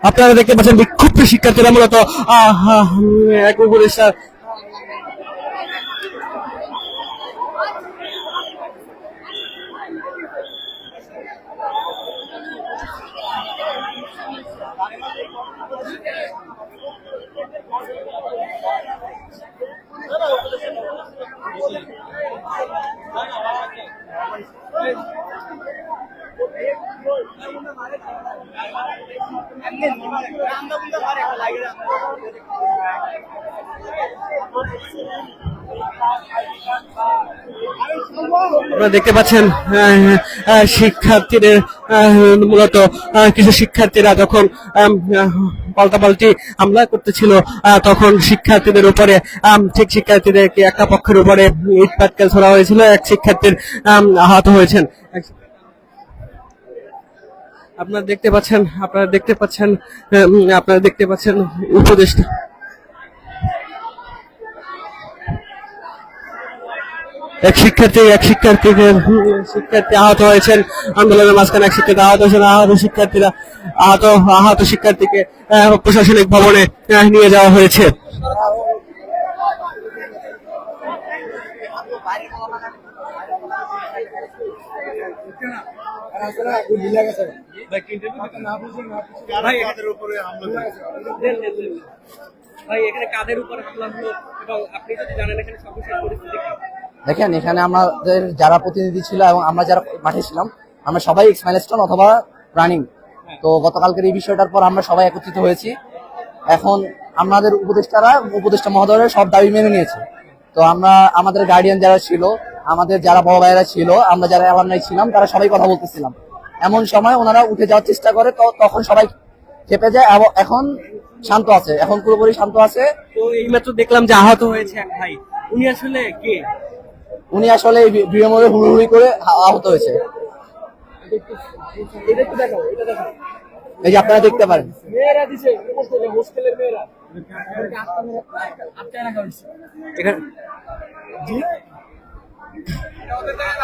আপনারা দেখতে পাচ্ছেন বিক্ষুব্ধ শিক্ষার্থীরা মূলত এক উপদেষ্টা আপনারা দেখতে পাচ্ছেন শিক্ষার্থীদের মূলত কিছু শিক্ষার্থীরা যখন পাল্টাপাল্টি হামলা করতেছিল তখন শিক্ষার্থীদের উপরে ঠিক শিক্ষার্থীদেরকে একটা পক্ষের উপরে ইট পাটকেল ছোড়া হয়েছিল, এক শিক্ষার্থীর আহত হয়েছেন। আপনারা দেখতে পাচ্ছেন উপদেষ্টা এক শিক্ষার্থী আহত হয়েছেন আন্দোলনের মাঝখানে। এক শিক্ষার্থী আহত হয়েছেন। আহত শিক্ষার্থীকে প্রশাসনিক ভবনে নিয়ে যাওয়া হয়েছে। দেখেন, এখানে আমাদের যারা প্রতিনিধি ছিল এবং আমরা যারা মাঠে ছিলাম, আমরা সবাই স্মাইলস্টোন অথবা রানিং। তো গতকালকের এই বিষয়টার পর আমরা সবাই একত্রিত হয়েছি। এখন আমাদের উপদেষ্টা মহোদয়রা সব দাবি মেনে নিয়েছে। তো আমরা আমাদের গার্ডিয়ান যারা ছিল, আমাদের যারা বড় ভাইয়েরা ছিল, আমরা যারা অ্যালামনাই ছিলাম, তারা সবাই কথা বলতেছিলাম। এমন সময় ওনারা উঠে যাওয়ার চেষ্টা করে, তো তখন সবাই খেপে যায়। এখন শান্ত আছে, এখন পুরোপুরি শান্ত আছে। তো এইমাত্র দেখলাম যে আহত হয়েছে এক ভাই, উনি আসলে কে? উনি আসলে ভিড়ের মধ্যে হুড়ুহুড়ি করে আহত হয়েছে। এই যে আপনারা দেখতে পারেন,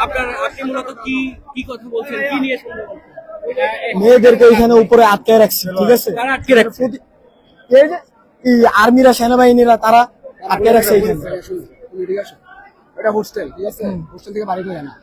আপনি মূলত কি কথা বলছেন, কি নিয়ে? মেয়েদেরকে এখানে উপরে আটকায় রাখছে, ঠিক আছে? আটকে রাখছে এই যে আর্মিরা, সেনাবাহিনীরা, তারা আটকে রাখছে এখানে। এটা হোস্টেল, ঠিক আছে? হোস্টেল থেকে বাড়ি করে না।